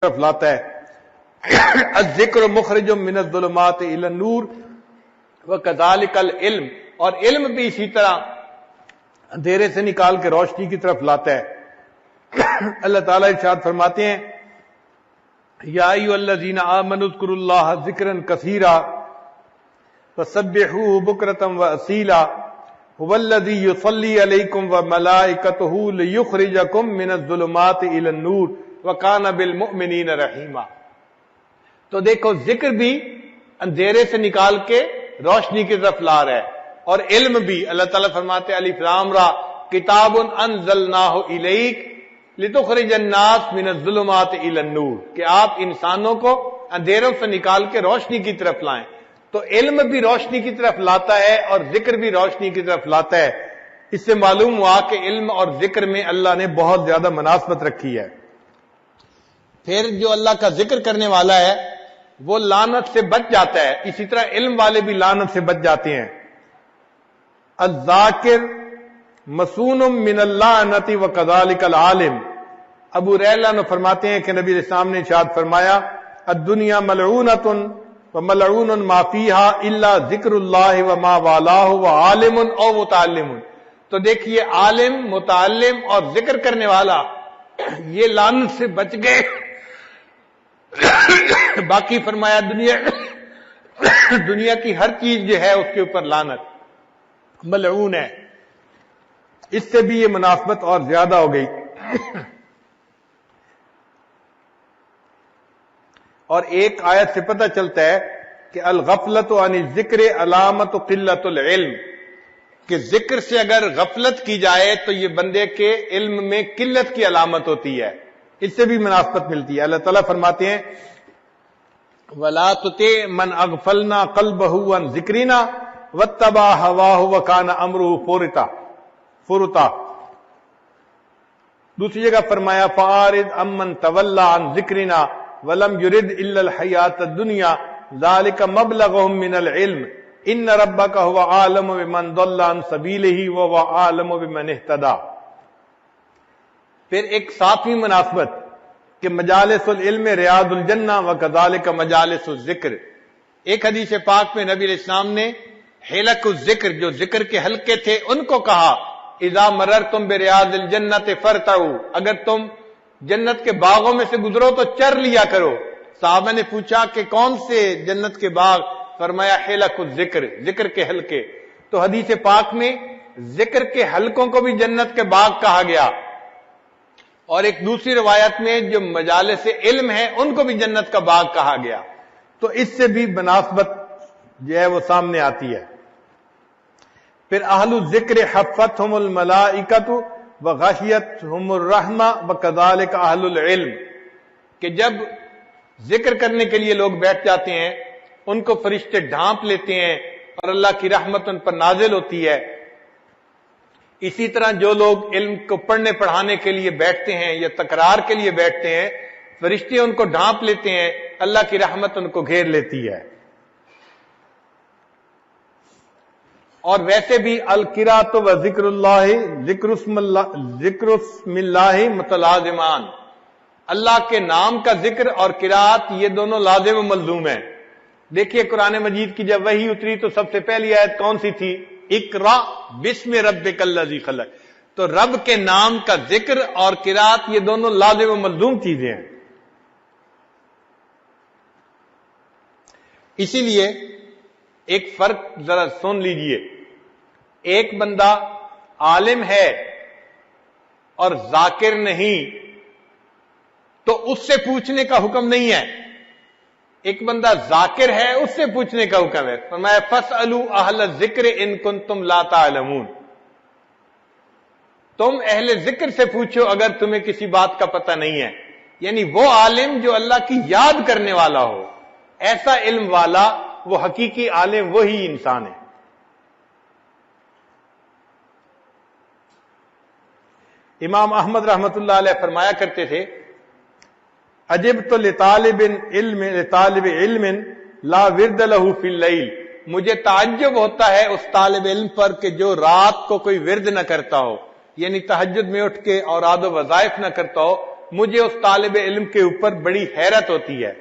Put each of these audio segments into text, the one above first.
طرف لاتا ہے. الذکر مخرج من الظلمات الی النور وکذالک العلم، اور علم بھی اسی طرح اندھیرے سے نکال کے روشنی کی طرف لاتا ہے. اللہ تعالیٰ ارشاد فرماتے ہیں یا ایھا الذین آمنوا اذکروا اللہ ذکرا کثیرا فسبحوہ بکرۃ واصیلا هو الذی یصلی علیکم وملائکتہ لیخرجکم من الظلمات الی النور وکان بالمؤمنین رحیما. تو دیکھو ذکر بھی اندھیرے سے نکال کے روشنی کی طرف لا رہا ہے، اور علم بھی. اللہ تعالیٰ فرماتے ہیں الف لام را کتاب انزلناہ الیک لتخرج الناس من الظلمات الی النور، کہ آپ انسانوں کو اندھیروں سے نکال کے روشنی کی طرف لائیں. تو علم بھی روشنی کی طرف لاتا ہے اور ذکر بھی روشنی کی طرف لاتا ہے. اس سے معلوم ہوا کہ علم اور ذکر میں اللہ نے بہت زیادہ مناسبت رکھی ہے. پھر جو اللہ کا ذکر کرنے والا ہے وہ لعنت سے بچ جاتا ہے، اسی طرح علم والے بھی لعنت سے بچ جاتے ہیں. الذاکر مسون من اللعنت وکذالک العالم. ابو ریلہ نے فرماتے ہیں کہ نبی علیہ السلام نے ارشاد فرمایا الدنیا ملعونۃ وملعون ما فیہا الا ذکر اللہ وما والاہ وعالم او متعلم. تو دیکھیے عالم، متعلم اور ذکر کرنے والا یہ لعنت سے بچ گئے. باقی فرمایا دنیا کی ہر چیز جو ہے اس کے اوپر لعنت ملعون ہے. اس سے بھی یہ مناسبت اور زیادہ ہو گئی. اور ایک آیت سے پتہ چلتا ہے کہ الغفلت عن الذکر علامت قلت العلم، کہ ذکر سے اگر غفلت کی جائے تو یہ بندے کے علم میں قلت کی علامت ہوتی ہے. اس سے بھی مناسبت ملتی ہے. اللہ تعالیٰ فرماتے ہیں وَلَا تُطِعْ مَنْ أَغْفَلْنَا قَلْبَهُ عَنْ ذِكْرِنَا وَاتَّبَعَ هَوَاهُ وَكَانَ أَمْرُهُ فُرُطًا. دوسری جگہ فرمایا فَأَعْرِضْ عَمَّنْ تَوَلَّىٰ عَنْ ذِكْرِنَا وَلَمْ يُرِدْ إِلَّا الْحَيَاةَ الدُّنْيَا ذَلِكَ مَبْلَغُهُم مِّنَ الْعِلْمِ إِنَّ رَبَّكَ هُوَ أَعْلَمُ بِمَنْ ضَلَّ عَنْ سَبِيلِهِ وَهُوَ أَعْلَمُ بِمَنِ اهْتَدَىٰ. پھر ایک ساتویں مناسبت کہ مجالس العلم ریاض الجنہ وکذالک مجالس الذکر. ایک حدیث پاک میں نبی علیہ السلام نے حلق الذکر، جو ذکر کے حلقے تھے، ان کو کہا اذا مررتم بریاض الجنۃ فرتعوا، اگر تم جنت کے باغوں میں سے گزرو تو چر لیا کرو. صحابہ نے پوچھا کہ کون سے جنت کے باغ؟ فرمایا حلق الذکر، ذکر کے حلقے. تو حدیث پاک میں ذکر کے حلقوں کو بھی جنت کے باغ کہا گیا، اور ایک دوسری روایت میں جو مجالس علم ہیں ان کو بھی جنت کا باغ کہا گیا. تو اس سے بھی مناسبت جو ہے وہ سامنے آتی ہے. پھر اہل الذکر حفتہم الملائکۃ وغشیتہم الرحمہ وکذالک اہل العلم، کہ جب ذکر کرنے کے لیے لوگ بیٹھ جاتے ہیں ان کو فرشتے ڈھانپ لیتے ہیں اور اللہ کی رحمت ان پر نازل ہوتی ہے. اسی طرح جو لوگ علم کو پڑھنے پڑھانے کے لیے بیٹھتے ہیں یا تکرار کے لیے بیٹھتے ہیں، فرشتے ان کو ڈھانپ لیتے ہیں، اللہ کی رحمت ان کو گھیر لیتی ہے. اور ویسے بھی القراءۃ و ذکر اللہ ذکر اسم اللہ متلازمان، اللہ کے نام کا ذکر اور قراءت یہ دونوں لازم و ملزوم ہیں. دیکھیے قرآن مجید کی جب وحی اتری تو سب سے پہلی آیت کون سی تھی؟ اقرا بسم ربک الذی خلق. تو رب کے نام کا ذکر اور قراءت یہ دونوں لازم و ملزوم چیزیں ہیں. اسی لیے ایک فرق ذرا سن لیجئے. ایک بندہ عالم ہے اور ذاکر نہیں تو اس سے پوچھنے کا حکم نہیں ہے. ایک بندہ ذاکر ہے اس سے پوچھنے کا حکم ہے. فرمایا فاسألوا اہل الذکر ان کنتم لا تعلمون. تم اہل ذکر سے پوچھو اگر تمہیں کسی بات کا پتہ نہیں ہے. یعنی وہ عالم جو اللہ کی یاد کرنے والا ہو، ایسا علم والا، وہ حقیقی عالم وہی انسان ہے. امام احمد رحمت اللہ علیہ فرمایا کرتے تھے عجبت لطالب علم لا ورد له فی اللیل. مجھے تعجب ہوتا ہے اس طالب علم پر کہ جو رات کو کوئی ورد نہ کرتا ہو، یعنی تہجد میں اٹھ کے اوراد و وظائف نہ کرتا ہو. مجھے اس طالب علم کے اوپر بڑی حیرت ہوتی ہے۔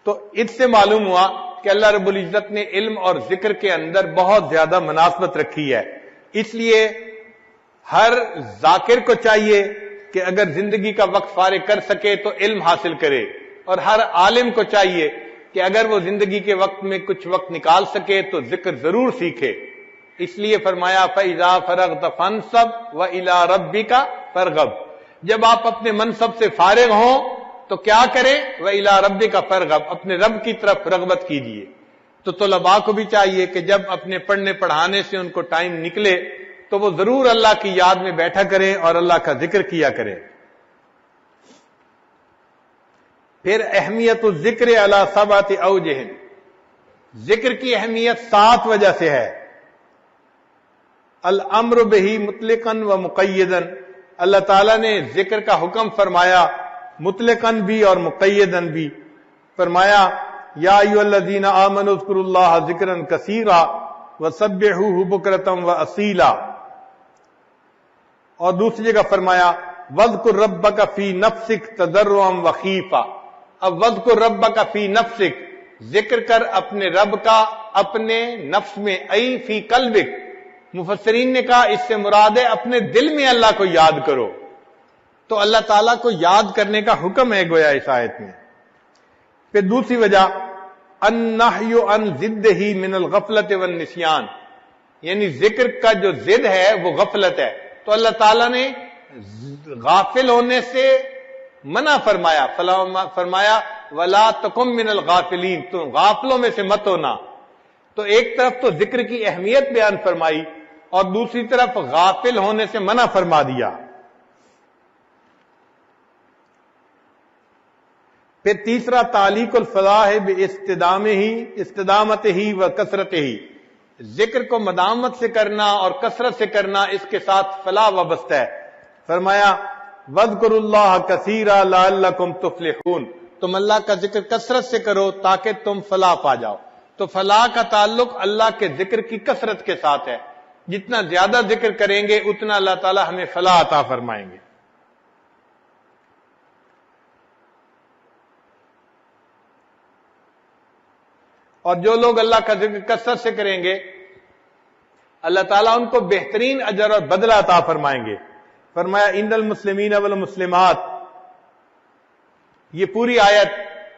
تو اس سے معلوم ہوا کہ اللہ رب العزت نے علم اور ذکر کے اندر بہت زیادہ مناسبت رکھی ہے۔ اس لیے ہر ذاکر کو چاہیے کہ اگر زندگی کا وقت فارغ کر سکے تو علم حاصل کرے، اور ہر عالم کو چاہیے کہ اگر وہ زندگی کے وقت میں کچھ وقت نکال سکے تو ذکر ضرور سیکھے۔ اس لیے فرمایا فَإِذَا فَرَغْتَ فَانْصَبْ وَإِلَىٰ رَبِّكَ فَارْغَب، جب آپ اپنے منصب سے فارغ ہوں تو کیا کریں؟ وَإِلَىٰ رَبِّكَ فَارْغَب، اپنے رب کی طرف رغبت کیجیے۔ تو طلباء کو بھی چاہیے کہ جب اپنے پڑھنے پڑھانے سے ان کو ٹائم نکلے تو وہ ضرور اللہ کی یاد میں بیٹھا کریں اور اللہ کا ذکر کیا کریں۔ پھر اہمیت الذکر علی سبعۃ اوجہ، ذکر کی اہمیت 7 وجہ سے ہے۔ الامر بہ مطلقا و مقیدا، اللہ تعالیٰ نے ذکر کا حکم فرمایا مطلقاً بھی اور مقیداً بھی۔ فرمایا یا ایھا الذین آمنوا اذکروا اللہ ذکرا کثیرا وسبحوہ بکرۃ واصیلا، اور دوسری جگہ فرمایا واذکر ربک فی نفسک تضرعا وخیفا۔ اب واذکر ربک فی نفسک، ذکر کر اپنے رب کا اپنے نفس میں، ای فی قلبک۔ مفسرین نے کہا اس سے مراد ہے اپنے دل میں اللہ کو یاد کرو۔ تو اللہ تعالیٰ کو یاد کرنے کا حکم ہے گویا اس آیت میں۔ پھر دوسری وجہ النہی عن ضدہ من الغفلۃ والنسیان، یعنی ذکر کا جو ضد ہے وہ غفلت ہے، تو اللہ تعالیٰ نے غافل ہونے سے منع فرمایا، فرمایا ولا تکن من الغافلین، تم غافلوں میں سے مت ہونا۔ تو ایک طرف تو ذکر کی اہمیت بیان فرمائی اور دوسری طرف غافل ہونے سے منع فرما دیا۔ پھر تیسرا تعلیق الفلاح باستدامت ہی و کثرت ہی، ذکر کو مدامت سے کرنا اور کثرت سے کرنا اس کے ساتھ فلاح وابستہ ہے۔ فرمایا وَاذْكُرُوا اللَّهَ كَثِيرًا لَعَلَّكُمْ تُفْلِحُونَ، تم اللہ کا ذکر کثرت سے کرو تاکہ تم فلاح پا جاؤ۔ تو فلاح کا تعلق اللہ کے ذکر کی کثرت کے ساتھ ہے، جتنا زیادہ ذکر کریں گے اتنا اللہ تعالی ہمیں فلاح عطا فرمائیں گے۔ اور جو لوگ اللہ کا ذکر کثرت سے کریں گے اللہ تعالیٰ ان کو بہترین اجر اور بدلہ عطا فرمائیں گے۔ فرمایا ان المسلمین والمسلمات، یہ پوری آیت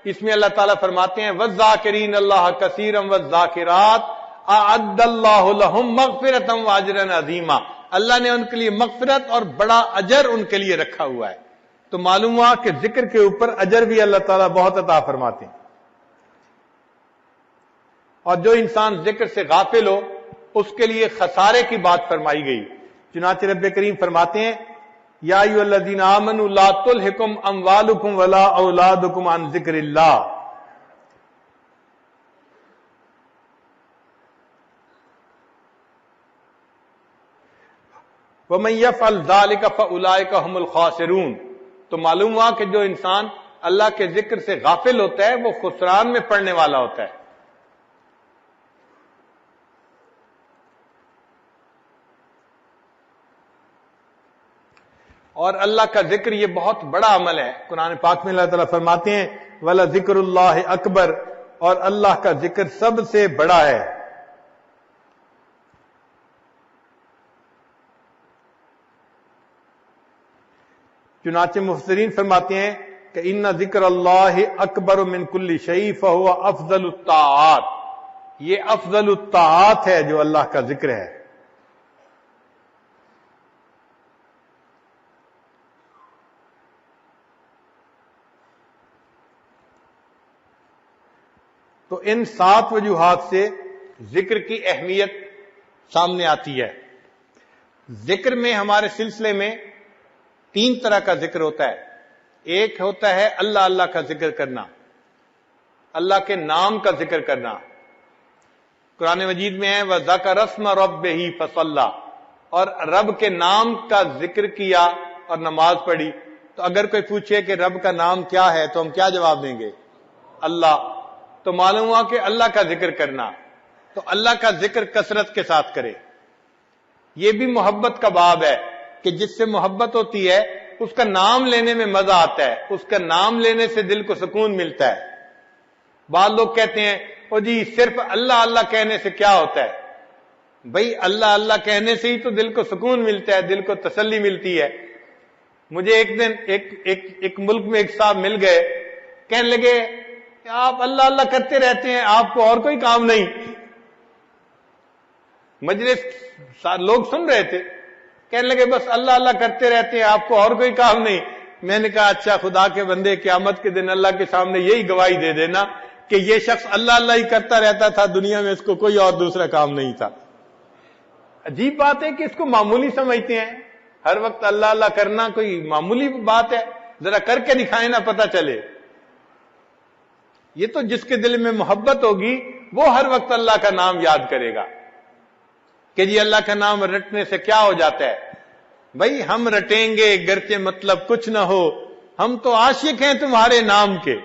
اس میں اللہ تعالیٰ فرماتے ہیں والذاکرین اللہ کثیرا والذاکرات اعد اللہ لہم مغفرۃ واجرا عظیما، اللہ نے ان کے لیے مغفرت اور بڑا اجر ان کے لیے رکھا ہوا ہے۔ تو معلوم ہوا کہ ذکر کے اوپر اجر بھی اللہ تعالیٰ بہت عطا فرماتے ہیں۔ اور جو انسان ذکر سے غافل ہو اس کے لیے خسارے کی بات فرمائی گئی۔ چنانچہ رب کریم فرماتے ہیں یا ایھا الذین آمنوا لا تلھکم اموالکم ولا اولادکم عن ذکر اللہ، ومن یفعل ذلک فاولئک هم الخاسرون۔ تو معلوم ہوا کہ جو انسان اللہ کے ذکر سے غافل ہوتا ہے وہ خسران میں پڑنے والا ہوتا ہے۔ اور اللہ کا ذکر یہ بہت بڑا عمل ہے۔ قرآن پاک میں اللہ تعالیٰ فرماتے ہیں وَلَذِكْرُ اللَّهِ اکبر، اور اللہ کا ذکر سب سے بڑا ہے۔ چنانچہ مفسرین فرماتے ہیں کہ ان ذکر اللہ اکبر من کل شیء فہو افضل الطاعات، یہ افضل الطاعات ہے جو اللہ کا ذکر ہے۔ تو ان 7 وجوہات سے ذکر کی اہمیت سامنے آتی ہے۔ ذکر میں ہمارے سلسلے میں 3 طرح کا ذکر ہوتا ہے۔ ایک ہوتا ہے اللہ اللہ کا ذکر کرنا، اللہ کے نام کا ذکر کرنا۔ قرآن مجید میں ہے وَذَكَرَ اسْمَ رَبِّهِ فَصَلَّى، اور رب کے نام کا ذکر کیا اور نماز پڑھی۔ تو اگر کوئی پوچھے کہ رب کا نام کیا ہے تو ہم کیا جواب دیں گے؟ اللہ۔ تو معلوم ہوا کہ اللہ کا ذکر کرنا، تو اللہ کا ذکر کثرت کے ساتھ کرے۔ یہ بھی محبت کا باب ہے کہ جس سے محبت ہوتی ہے اس کا نام لینے میں مزہ آتا ہے، اس کا نام لینے سے دل کو سکون ملتا ہے۔ بعض لوگ کہتے ہیں او جی صرف اللہ اللہ کہنے سے کیا ہوتا ہے؟ بھئی اللہ اللہ کہنے سے ہی تو دل کو سکون ملتا ہے، دل کو تسلی ملتی ہے۔ مجھے ایک دن ایک ملک میں ایک صاحب مل گئے، کہنے لگے کہ آپ اللہ اللہ کرتے رہتے ہیں، آپ کو اور کوئی کام نہیں؟ مجلس لوگ سن رہے تھے، کہنے لگے بس اللہ اللہ کرتے رہتے ہیں، آپ کو اور کوئی کام نہیں۔ میں نے کہا اچھا خدا کے بندے، قیامت کے دن اللہ کے سامنے یہی گواہی دے دینا کہ یہ شخص اللہ اللہ ہی کرتا رہتا تھا، دنیا میں اس کو کوئی اور دوسرا کام نہیں تھا۔ عجیب بات ہے کہ اس کو معمولی سمجھتے ہیں، ہر وقت اللہ اللہ کرنا کوئی معمولی بات ہے، ذرا کر کے دکھائیں نا پتہ چلے۔ یہ تو جس کے دل میں محبت ہوگی وہ ہر وقت اللہ کا نام یاد کرے گا کہ جی اللہ کا نام رٹنے سے کیا ہو جاتا ہے؟ بھائی ہم رٹیں گے گرچہ مطلب کچھ نہ ہو، ہم تو عاشق ہیں تمہارے نام کے۔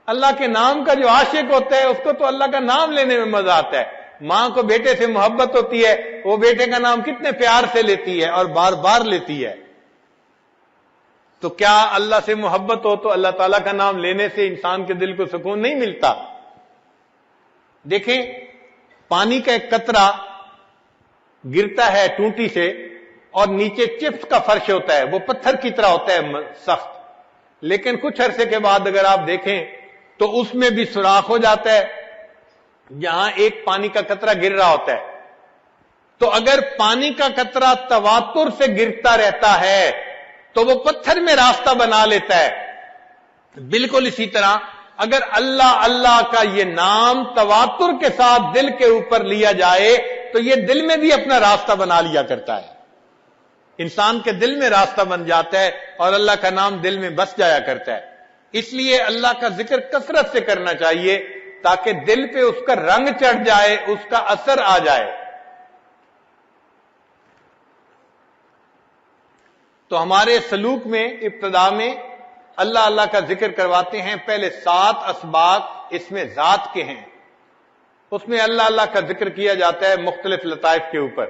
اللہ کے نام کا جو عاشق ہوتا ہے اس کو تو اللہ کا نام لینے میں مزہ آتا ہے۔ ماں کو بیٹے سے محبت ہوتی ہے، وہ بیٹے کا نام کتنے پیار سے لیتی ہے اور بار بار لیتی ہے۔ تو کیا اللہ سے محبت ہو تو اللہ تعالیٰ کا نام لینے سے انسان کے دل کو سکون نہیں ملتا؟ دیکھیں پانی کا ایک قطرہ گرتا ہے ٹونٹی سے اور نیچے چپس کا فرش ہوتا ہے، وہ پتھر کی طرح ہوتا ہے سخت، لیکن کچھ عرصے کے بعد اگر آپ دیکھیں تو اس میں بھی سوراخ ہو جاتا ہے جہاں ایک پانی کا قطرہ گر رہا ہوتا ہے۔ تو اگر پانی کا قطرہ تواتر سے گرتا رہتا ہے تو وہ پتھر میں راستہ بنا لیتا ہے۔ بالکل اسی طرح اگر اللہ اللہ کا یہ نام تواتر کے ساتھ دل کے اوپر لیا جائے تو یہ دل میں بھی اپنا راستہ بنا لیا کرتا ہے، انسان کے دل میں راستہ بن جاتا ہے اور اللہ کا نام دل میں بس جایا کرتا ہے۔ اس لیے اللہ کا ذکر کثرت سے کرنا چاہیے تاکہ دل پہ اس کا رنگ چڑھ جائے، اس کا اثر آ جائے۔ تو ہمارے سلوک میں ابتدا میں اللہ اللہ کا ذکر کرواتے ہیں، پہلے 7 اسباق اس میں ذات کے ہیں، اس میں اللہ اللہ کا ذکر کیا جاتا ہے مختلف لطائف کے اوپر۔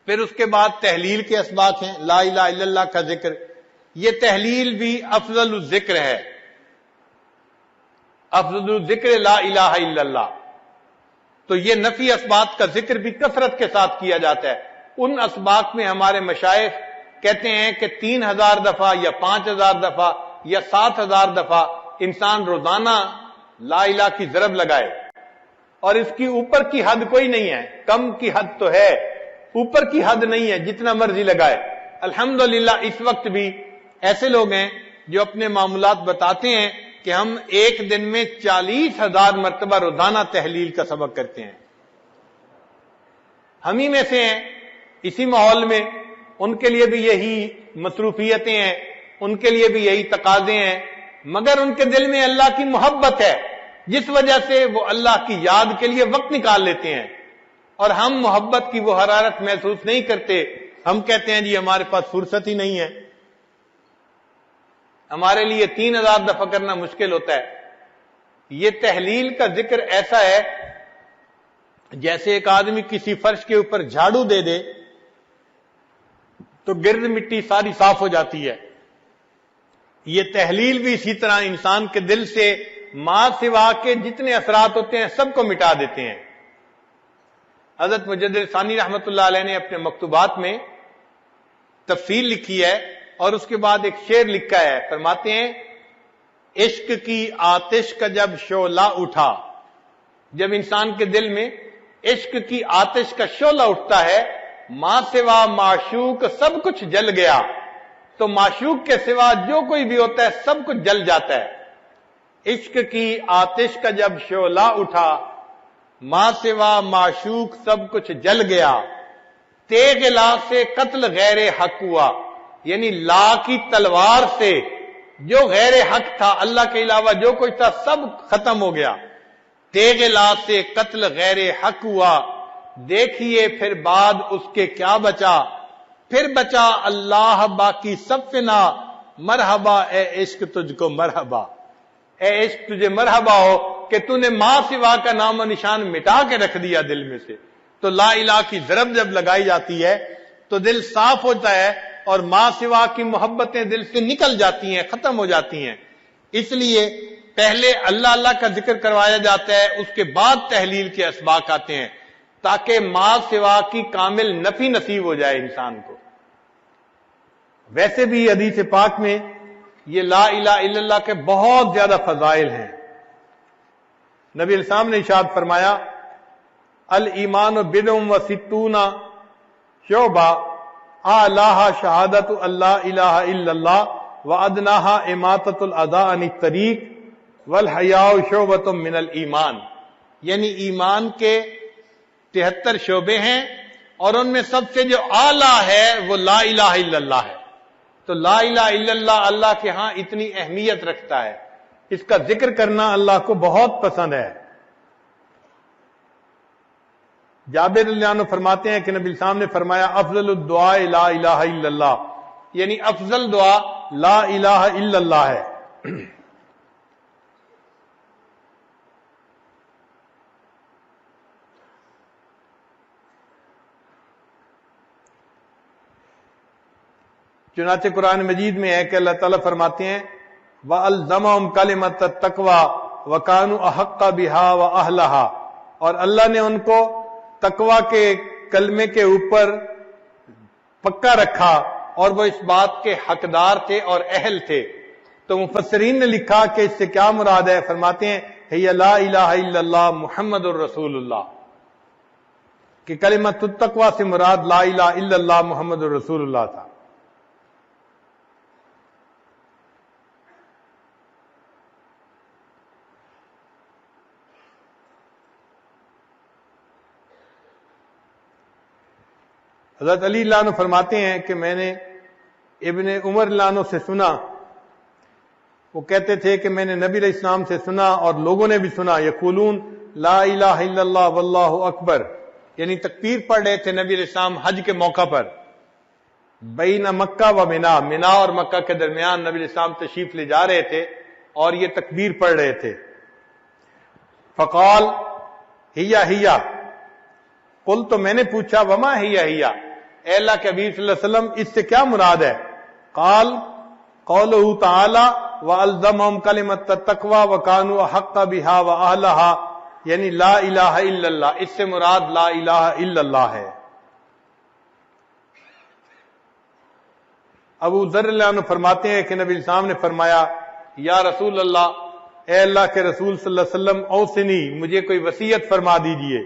پھر اس کے بعد تحلیل کے اسباق ہیں، لا الہ الا اللہ کا ذکر، یہ تحلیل بھی افضل الذکر ہے، افضل الذکر لا الہ الا اللہ۔ تو یہ نفی اسباق کا ذکر بھی کثرت کے ساتھ کیا جاتا ہے۔ ان اسباق میں ہمارے مشائخ کہتے ہیں کہ 3000 دفعہ یا 5000 دفعہ یا 7000 دفعہ انسان روزانہ لا الہ کی ضرب لگائے، اور اس کی اوپر کی حد کوئی نہیں ہے، کم کی حد تو ہے، اوپر کی حد نہیں ہے، جتنا مرضی لگائے۔ الحمدللہ اس وقت بھی ایسے لوگ ہیں جو اپنے معاملات بتاتے ہیں کہ ہم ایک دن میں 40,000 مرتبہ روزانہ تحلیل کا سبق کرتے ہیں۔ ہم ہی میں سے ہیں اسی ماحول میں، ان کے لیے بھی یہی مصروفیتیں ہیں، ان کے لیے بھی یہی تقاضے ہیں، مگر ان کے دل میں اللہ کی محبت ہے جس وجہ سے وہ اللہ کی یاد کے لیے وقت نکال لیتے ہیں، اور ہم محبت کی وہ حرارت محسوس نہیں کرتے۔ ہم کہتے ہیں جی ہمارے پاس فرصت ہی نہیں ہے، ہمارے لیے 3000 دفعہ کرنا مشکل ہوتا ہے۔ یہ تحلیل کا ذکر ایسا ہے جیسے ایک آدمی کسی فرش کے اوپر جھاڑو دے دے تو گرد مٹی ساری صاف ہو جاتی ہے۔ یہ تحلیل بھی اسی طرح انسان کے دل سے ما سوا کے جتنے اثرات ہوتے ہیں سب کو مٹا دیتے ہیں۔ حضرت مجدد ثانی رحمت اللہ علیہ نے اپنے مکتوبات میں تفصیل لکھی ہے اور اس کے بعد ایک شعر لکھا ہے، فرماتے ہیں عشق کی آتش کا جب شعلہ اٹھا، جب انسان کے دل میں عشق کی آتش کا شعلہ اٹھتا ہے، ماں سوا معشوق سب کچھ جل گیا، تو معشوق کے سوا جو کوئی بھی ہوتا ہے سب کچھ جل جاتا ہے۔ عشق کی آتش کا جب شعلہ اٹھا، ماں سوا معشوق سب کچھ جل گیا، تیغ لا سے قتل غیر حق ہوا، یعنی لا کی تلوار سے جو غیر حق تھا، اللہ کے علاوہ جو کچھ تھا سب ختم ہو گیا۔ تیغ لا سے قتل غیر حق ہوا، دیکھیے پھر بعد اس کے کیا بچا، پھر بچا اللہ باقی سب فنا، مرحبا اے عشق تجھ کو مرحبا، اے عشق تجھے مرحبا ہو کہ تو نے ماں سوا کا نام و نشان مٹا کے رکھ دیا دل میں سے۔ تو لا الہ کی ضرب جب لگائی جاتی ہے تو دل صاف ہوتا ہے اور ما سوا کی محبتیں دل سے نکل جاتی ہیں، ختم ہو جاتی ہیں۔ اس لیے پہلے اللہ اللہ کا ذکر کروایا جاتا ہے، اس کے بعد تحلیل کے اسباق آتے ہیں، تاکہ ما سوا کی کامل نفی نصیب ہو جائے انسان کو۔ ویسے بھی حدیث پاک میں یہ لا الہ الا اللہ کے بہت زیادہ فضائل ہیں۔ نبی علیہ السلام نے ارشاد فرمایا، الایمان بضع و ستون شعبہ اعلیھا شہادت اللہ الہ الا اللہ وادناھا اماطۃ الاذی عن الطریق والحیاء شعبۃ من الایمان، یعنی ایمان کے 73 شعبے ہیں، اور ان میں سب سے جو اعلیٰ ہے وہ لا الہ الا اللہ ہے۔ تو لا الہ الا اللہ اللہ کے ہاں اتنی اہمیت رکھتا ہے، اس کا ذکر کرنا اللہ کو بہت پسند ہے۔ جابر رضی اللہ عنہ فرماتے ہیں کہ نبی السلام نے فرمایا، افضل الدعاء لا الہ الا اللہ، یعنی افضل دعا لا الہ الا اللہ ہے۔ چنانچہ قرآن مجید میں ہے کہ اللہ تعالیٰ فرماتے ہیں، وَأَلْزَمَهُمْ كَلِمَةَ التَّقْوَى وَكَانُوا أَحَقَّ بِهَا وَأَهْلَهَا، اور اللہ نے ان کو تقوی کے کلمے کے اوپر پکا رکھا اور وہ اس بات کے حقدار تھے اور اہل تھے۔ تو مفسرین نے لکھا کہ اس سے کیا مراد ہے، فرماتے ہیں ہی لا الہ الا اللہ محمد الرسول اللہ، کہ کلمۃ التقوی سے مراد لا الہ الا اللہ محمد الرسول اللہ تھا۔ حضرت علی اللہ عنہ فرماتے ہیں کہ میں نے ابن عمر اللہ عنہ سے سنا، وہ کہتے تھے کہ میں نے نبی علیہ السلام سے سنا اور لوگوں نے بھی سنا، یقولون لا الہ الا اللہ واللہ اکبر، یعنی تکبیر پڑھ رہے تھے نبی علیہ السلام حج کے موقع پر، بین مکہ و منا، منا اور مکہ کے درمیان نبی علیہ السلام تشریف لے جا رہے تھے اور یہ تکبیر پڑھ رہے تھے۔ فقال ہیا ہیا، قل تو میں نے پوچھا وما ہیا ہیا، اے اللہ کے حبیب صلی اللہ علیہ وسلم اس سے کیا مراد ہے؟ قال قولہ تعالی وَأَلْزَمَهُمْ كَلِمَةَ التَّقْوَى وَكَانُوا أَحَقَّ بِهَا وَأَهْلَهَا، یعنی لا الہ الا اللہ، اس سے مراد لا الہ الا اللہ ہے۔ ابو ذر اللہ عنہ فرماتے ہیں کہ نبی السلام نے فرمایا، یا رسول اللہ، اے اللہ کے رسول صلی اللہ علیہ وسلم، اوصنی، مجھے کوئی وصیت فرما دیجئے۔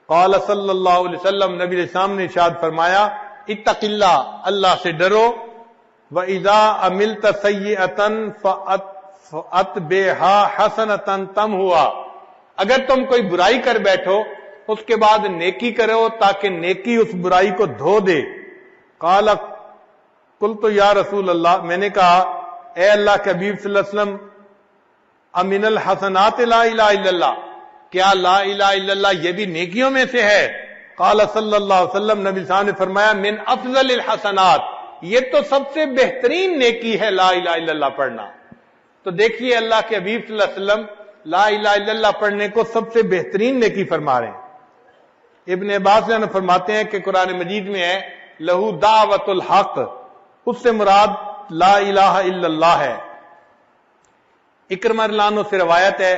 قال صلی اللہ علیہ وسلم، نبی علیہ السلام نے ارشاد فرمایا، اتق اللہ، اللہ سے ڈرو، وَإِذَا عَمِلْتَ سَيِّئَةً فَأَتْبِعْهَا حَسَنَةً تَمْحُوهَا، اگر تم کوئی برائی کر بیٹھو اس کے بعد نیکی کرو تاکہ نیکی اس برائی کو دھو دے۔ قال قلت یا رسول اللہ، میں نے کہا اے اللہ کے حبیب صلی اللہ علیہ وسلم، امن الحسنات لا الہ الا اللہ، کیا لا الہ الا اللہ یہ بھی نیکیوں میں سے ہے؟ قال صلی اللہ علیہ وسلم، نبی صاحب نے فرمایا، من افضل الحسنات، یہ تو سب سے بہترین نیکی ہے لا الہ الا اللہ پڑھنا۔ تو دیکھیے اللہ کے حبیب صلی اللہ علیہ وسلم لا الہ الا اللہ پڑھنے کو سب سے بہترین نیکی فرما رہے ہیں۔ ابن عباس نے فرماتے ہیں کہ قرآن مجید میں ہے لہو دعوت الحق، اس سے مراد لا الہ الا اللہ ہے۔ اکرمہ رضی اللہ عنہ سے روایت ہے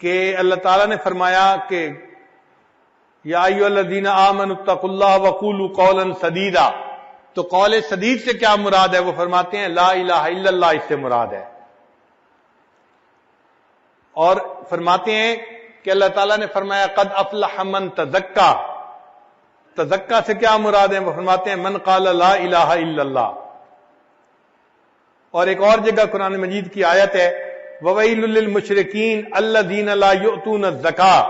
کہ اللہ تعالیٰ نے فرمایا کہ یا ایھا الذین آمنوا اتقوا اللہ وقولوا قولا سدیدا، تو قول سدید سے کیا مراد ہے؟ وہ فرماتے ہیں لا الہ الا اللہ اس سے مراد ہے۔ اور فرماتے ہیں کہ اللہ تعالیٰ نے فرمایا قد افلح من تزکا، تزکا سے کیا مراد ہے؟ وہ فرماتے ہیں من قال لا الہ الا اللہ۔ اور ایک اور جگہ قرآن مجید کی آیت ہے وَوَيْلٌ لِّلْمُشْرِكِينَ الَّذِينَ لَا يُؤْتُونَ الزَّكَاةَ،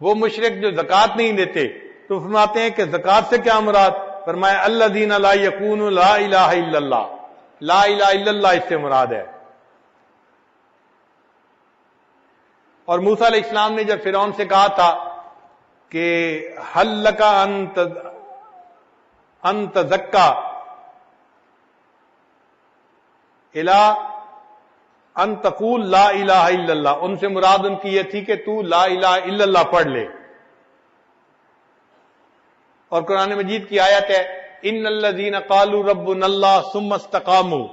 وہ مشرک جو زکوٰۃ نہیں دیتے، تو فرماتے ہیں کہ زکوٰۃ سے کیا مراد؟ فرمایا الَّذِينَ لَا يَقُولُونَ لَا إِلَٰهَ إِلَّا اللَّهُ، لا الہ الا اللہ اس سے مراد ہے۔ اور موسیٰ علیہ السلام نے جب فرعون سے کہا تھا کہ هَلْ لَكَ أَن تَزَكَّىٰ إِلَىٰ ان تقول لا الہ الا اللہ، ان سے مراد ان کی یہ تھی کہ تو لا الہ الا اللہ پڑھ لے۔ اور قرآن مجید کی آیت ہے ان الذین قالوا ربنا اللہ ثم استقاموا،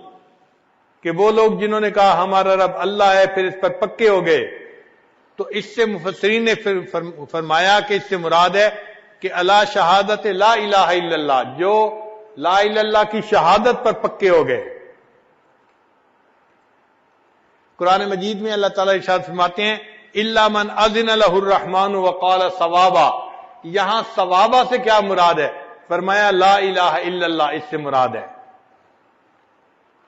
کہ وہ لوگ جنہوں نے کہا ہمارا رب اللہ ہے پھر اس پر پکے ہو گئے. تو اس سے مفسرین نے فرمایا کہ اس سے مراد ہے کہ اللہ شہادت لا الہ الا اللہ، جو لا الہ الا اللہ کی شہادت پر پکے ہو گئے. قرآن مجید میں اللہ تعالیٰ ارشاد فرماتے ہیں الا من اذن له الرحمن وقال صوابا. یہاں صوابا سے کیا مراد ہے؟ فرمایا لا الہ الا اللہ اس سے مراد ہے.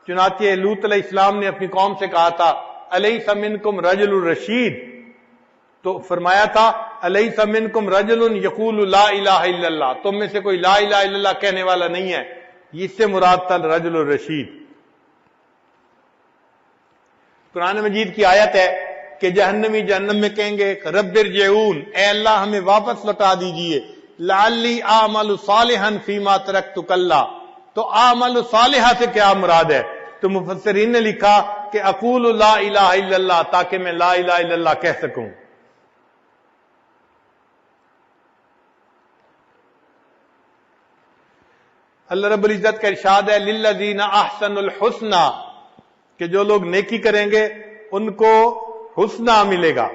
چنانچہ لوط علیہ السلام نے اپنی قوم سے کہا تھا الیس منکم رجل رشید، تو فرمایا تھا الیس منکم رجل یقول لا الہ الا اللہ، تم میں سے کوئی لا الہ الا اللہ کہنے والا نہیں ہے. اس سے مراد تھا رجل الرشید. قرآن مجید کی آیت ہے کہ جہنمی جہنم میں کہیں گے رب ارجعون، اے اللہ ہمیں واپس لوٹا دیجئے، لعلی اعمل صالحا فیما ترکت کلا. تو اعمل صالحہ سے کیا مراد ہے؟ تو مفسرین نے لکھا کہ اقول لا الہ الا اللہ، تاکہ میں لا الہ الا اللہ کہہ سکوں. اللہ رب العزت کا ارشاد ہے للذین احسنوا الحسنى، کہ جو لوگ نیکی کریں گے ان کو حسنہ ملے گا.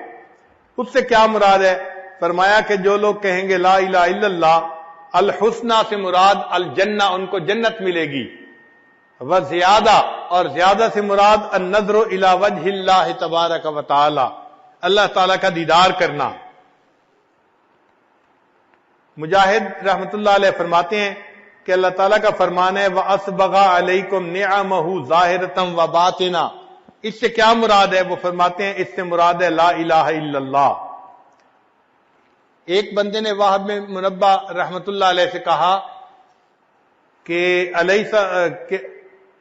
اس سے کیا مراد ہے؟ فرمایا کہ جو لوگ کہیں گے لا الہ الا اللہ، الحسنہ سے مراد الجنہ، ان کو جنت ملے گی. وزیادہ، اور زیادہ سے مراد النظر الی وجہ اللہ تبارک و تعالی، اللہ تعالیٰ کا دیدار کرنا. مجاہد رحمت اللہ علیہ فرماتے ہیں کہ اللہ تعالیٰ کا فرمان ہے وَأَسْبَغَ عَلَيْكُمْ نِعَمَهُ ظَاهِرَةً وَبَاطِنًا. اس سے کیا مراد ہے؟ وہ فرماتے ہیں اس سے مراد ہے لا الہ الا اللہ. ایک بندے نے وہب میں منبہ رحمت اللہ علیہ سے کہا کہ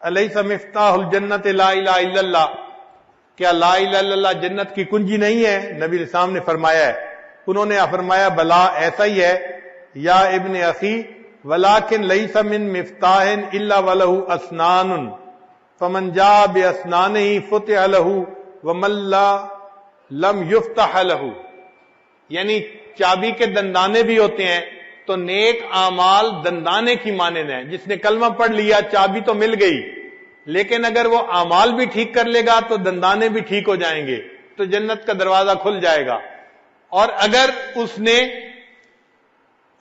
الیس مفتاح الجنت لا الہ الا اللہ، کیا لا الہ الا اللہ جنت کی کنجی نہیں ہے؟ نبی علیہ السلام نے فرمایا ہے. انہوں نے فرمایا بلا ایسا ہی ہے یا ابن اخی، ولیکن لیس من مفتاح الا ولہ اسنان فمن جاء باسنانہ فتح لہ ومن لم یفتح لہ. یعنی چابی کے دندانے بھی ہوتے ہیں، تو نیک اعمال دندانے کی مانند ہیں. جس نے کلمہ پڑھ لیا چابی تو مل گئی، لیکن اگر وہ اعمال بھی ٹھیک کر لے گا تو دندانے بھی ٹھیک ہو جائیں گے، تو جنت کا دروازہ کھل جائے گا. اور اگر اس نے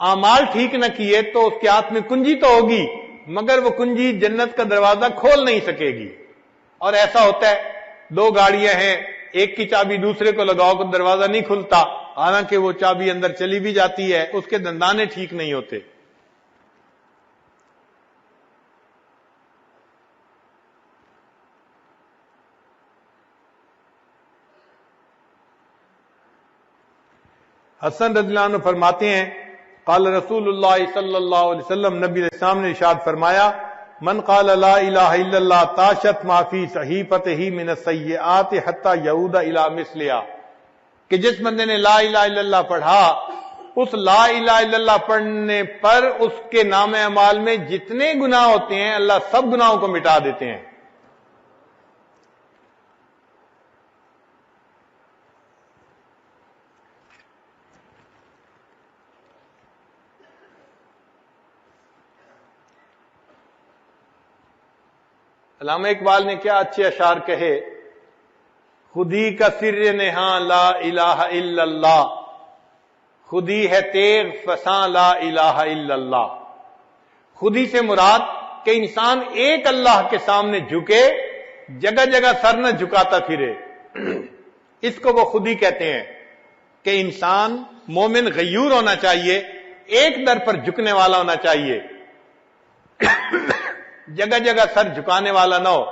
اعمال ٹھیک نہ کیے تو اس کے ہاتھ میں کنجی تو ہوگی، مگر وہ کنجی جنت کا دروازہ کھول نہیں سکے گی. اور ایسا ہوتا ہے دو گاڑیاں ہیں، ایک کی چابی دوسرے کو لگاؤ تو دروازہ نہیں کھلتا، حالانکہ وہ چابی اندر چلی بھی جاتی ہے، اس کے دندانے ٹھیک نہیں ہوتے. حسن رضی اللہ عنہ فرماتے ہیں قال رسول اللہ صلی اللہ علیہ وسلم، نبی علیہ السلام نے ارشاد فرمایا من قال لا الہ الا اللہ تاشت ما فی صحیفتہ من السیئات حتی یعود الی مثلہا، کہ جس بندے نے لا الہ الا اللہ پڑھا، اس لا الہ الا اللہ پڑھنے پر اس کے نام اعمال میں جتنے گناہ ہوتے ہیں اللہ سب گناہوں کو مٹا دیتے ہیں. علامہ اقبال نے کیا اچھے اشعار کہے، خودی کا سر نہاں لا الہ الا اللہ، خودی ہے تیغ فساں لا الہ الا اللہ. خودی سے مراد کہ انسان ایک اللہ کے سامنے جھکے، جگہ جگہ سر نہ جھکاتا پھرے، اس کو وہ خودی کہتے ہیں. کہ انسان مومن غیور ہونا چاہیے، ایک در پر جھکنے والا ہونا چاہیے، جگہ جگہ سر جھکانے والا نہ ہو.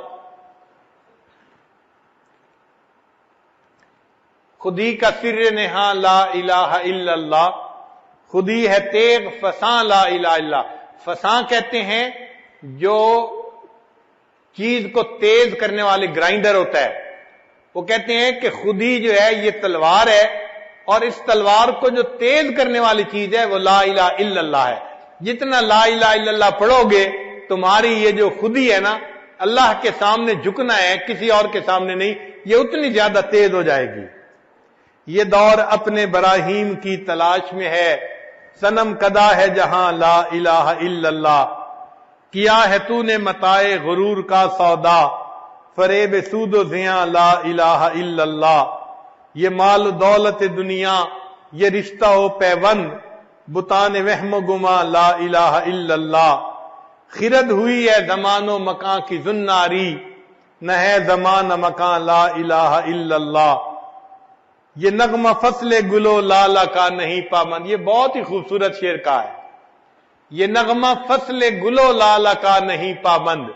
خودی کا سر نہاں لا الہ الا اللہ، خودی ہے تیغ فساں لا الہ الا اللہ. فساں کہتے ہیں جو چیز کو تیز کرنے والے گرائنڈر ہوتا ہے. وہ کہتے ہیں کہ خودی جو ہے یہ تلوار ہے، اور اس تلوار کو جو تیز کرنے والی چیز ہے وہ لا الہ الا اللہ ہے. جتنا لا الہ الا اللہ پڑھو گے تمہاری یہ جو خودی ہے نا، اللہ کے سامنے جھکنا ہے کسی اور کے سامنے نہیں، یہ اتنی زیادہ تیز ہو جائے گی. یہ دور اپنے براہیم کی تلاش میں ہے، صنم کدا ہے جہاں لا الہ الا اللہ، کیا ہے تو نے متائے غرور کا سودا، فریب سود و زیاں لا الہ الا اللہ، یہ مال و دولت دنیا یہ رشتہ و پیوند، بتان وہم و گما لا الہ الا اللہ، خرد ہوئی ہے زمان و مکان کی زناری، نہ ہے زمان مکان لا الہ الا اللہ، یہ نغمہ فصل گلو لالا کا نہیں پابند۔ یہ بہت ہی خوبصورت شعر کا ہے، یہ نغمہ فصل گلو لالا کا نہیں پابند،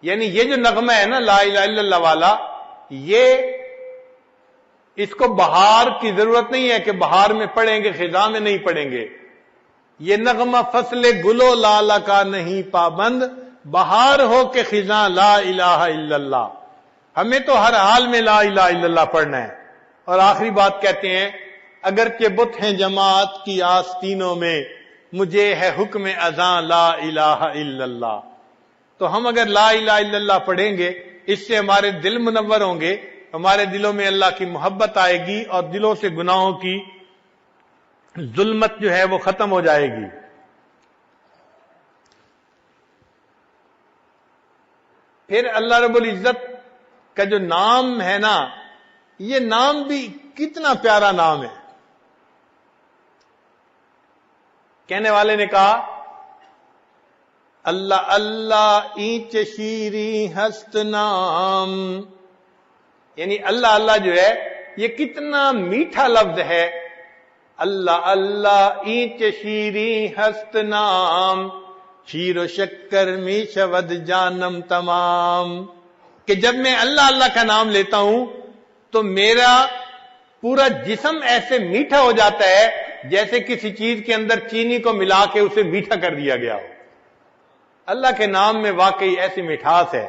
یعنی یہ جو نغمہ ہے نا لا الہ الا اللہ والا، یہ اس کو بہار کی ضرورت نہیں ہے کہ بہار میں پڑھیں گے خزاں میں نہیں پڑھیں گے، یہ نغمہ فصل گلو لالا کا نہیں پابند، بہار ہو کہ خزاں لا الہ الا اللہ۔ ہمیں تو ہر حال میں لا الہ الا اللہ پڑھنا ہے۔ اور آخری بات کہتے ہیں، اگرچہ بت ہیں جماعت کی آستینوں میں، مجھے ہے حکم اذاں لا الہ الا اللہ۔ تو ہم اگر لا الہ الا اللہ پڑھیں گے، اس سے ہمارے دل منور ہوں گے، ہمارے دلوں میں اللہ کی محبت آئے گی، اور دلوں سے گناہوں کی ظلمت جو ہے وہ ختم ہو جائے گی۔ پھر اللہ رب العزت کا جو نام ہے نا، یہ نام بھی کتنا پیارا نام ہے۔ کہنے والے نے کہا اللہ اللہ اینچ شیری ہست نام، یعنی اللہ اللہ جو ہے یہ کتنا میٹھا لفظ ہے۔ اللہ اللہ اینچ شیری ہست نام، شیر و شکر می شود جانم تمام، کہ جب میں اللہ اللہ کا نام لیتا ہوں تو میرا پورا جسم ایسے میٹھا ہو جاتا ہے جیسے کسی چیز کے اندر چینی کو ملا کے اسے میٹھا کر دیا گیا ہو۔ اللہ کے نام میں واقعی ایسی مٹھاس ہے۔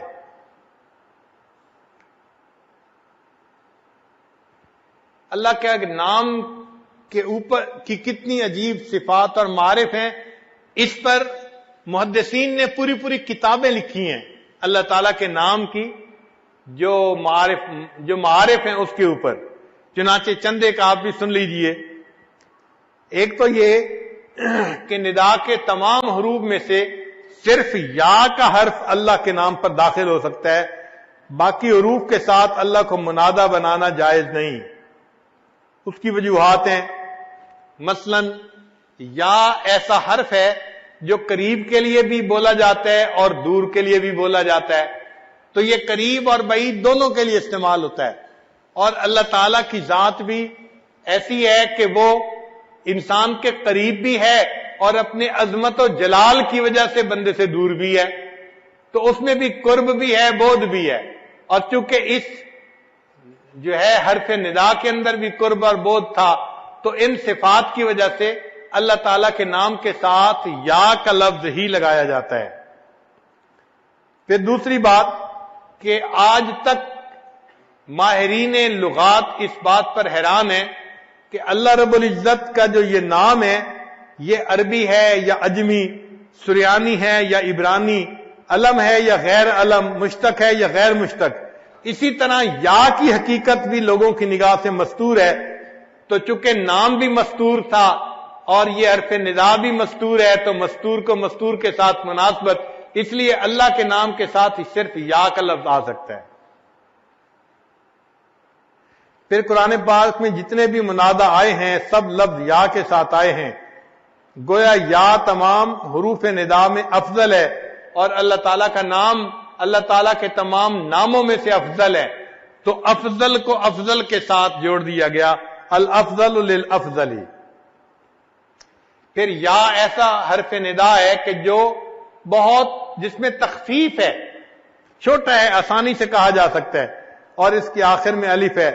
اللہ کے نام کے اوپر کی کتنی عجیب صفات اور معارف ہیں، اس پر محدثین نے پوری پوری کتابیں لکھی ہیں اللہ تعالیٰ کے نام کی، جو معارف ہیں اس کے اوپر۔ چنانچہ چند ایک آپ بھی سن لیجئے۔ ایک تو یہ کہ ندا کے تمام حروف میں سے صرف یا کا حرف اللہ کے نام پر داخل ہو سکتا ہے، باقی حروف کے ساتھ اللہ کو منادہ بنانا جائز نہیں۔ اس کی وجوہات ہیں، مثلا یا ایسا حرف ہے جو قریب کے لیے بھی بولا جاتا ہے اور دور کے لیے بھی بولا جاتا ہے، تو یہ قریب اور بعید دونوں کے لیے استعمال ہوتا ہے۔ اور اللہ تعالیٰ کی ذات بھی ایسی ہے کہ وہ انسان کے قریب بھی ہے اور اپنے عظمت و جلال کی وجہ سے بندے سے دور بھی ہے، تو اس میں بھی قرب بھی ہے، بعد بھی ہے۔ اور چونکہ اس جو ہے حرف ندا کے اندر بھی قرب اور بعد تھا، تو ان صفات کی وجہ سے اللہ تعالیٰ کے نام کے ساتھ یا کا لفظ ہی لگایا جاتا ہے۔ پھر دوسری بات کہ آج تک ماہرین لغات اس بات پر حیران ہیں کہ اللہ رب العزت کا جو یہ نام ہے، یہ عربی ہے یا عجمی، سریانی ہے یا عبرانی، علم ہے یا غیر علم، مشتق ہے یا غیر مشتق۔ اسی طرح یا کی حقیقت بھی لوگوں کی نگاہ سے مستور ہے، تو چونکہ نام بھی مستور تھا اور یہ حرف ندا بھی مستور ہے، تو مستور کو مستور کے ساتھ مناسبت، اس لیے اللہ کے نام کے ساتھ صرف یا کا لفظ آ سکتا ہے۔ پھر قرآن پاک میں جتنے بھی منادہ آئے ہیں سب لفظ یا کے ساتھ آئے ہیں، گویا یا تمام حروف ندا میں افضل ہے، اور اللہ تعالیٰ کا نام اللہ تعالیٰ کے تمام ناموں میں سے افضل ہے، تو افضل کو افضل کے ساتھ جوڑ دیا گیا، الافضل للافضل۔ پھر یا ایسا حرف ندا ہے کہ جو بہت جس میں تخفیف ہے، چھوٹا ہے، آسانی سے کہا جا سکتا ہے، اور اس کے آخر میں الف ہے